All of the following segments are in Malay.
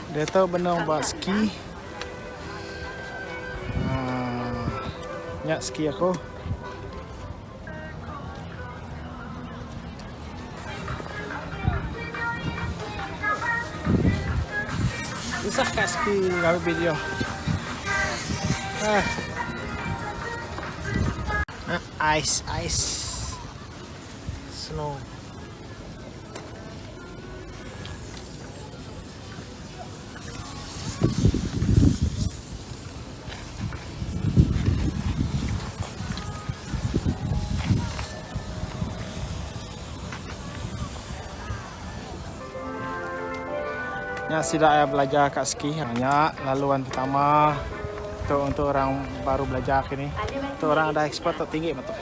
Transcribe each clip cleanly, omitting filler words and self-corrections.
Dia tahu benar buat ski. Nyak ski aku. Susah kat ski kalau video. Ice, snow. Yang tidak belajar kat ski, banyak laluan pertama untuk orang baru belajar ni. Untuk orang ada expert tu tinggi betul.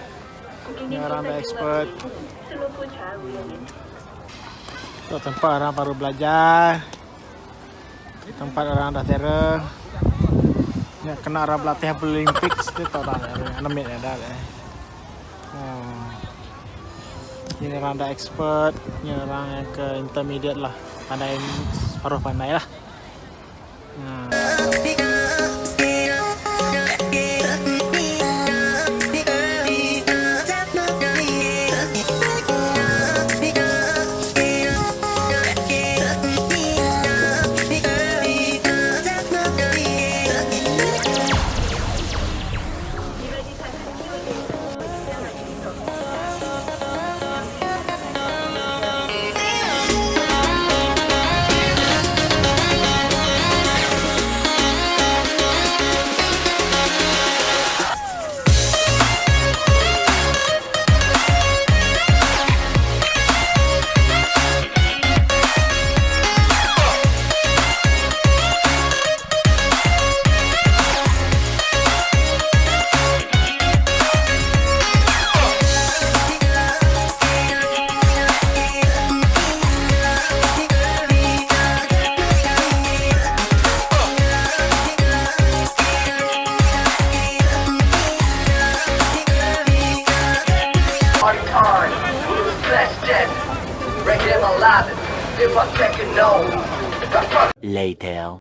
Ini orang ada expert. Itu tempat orang baru belajar. Tempat orang dah terror. Ni kena orang berlatih Olympics tu tahu dah. Anomit ada dah. Ini orang dah expert. Ini orang yang ke intermediate lah. Pandai separuh pandai lah. Later.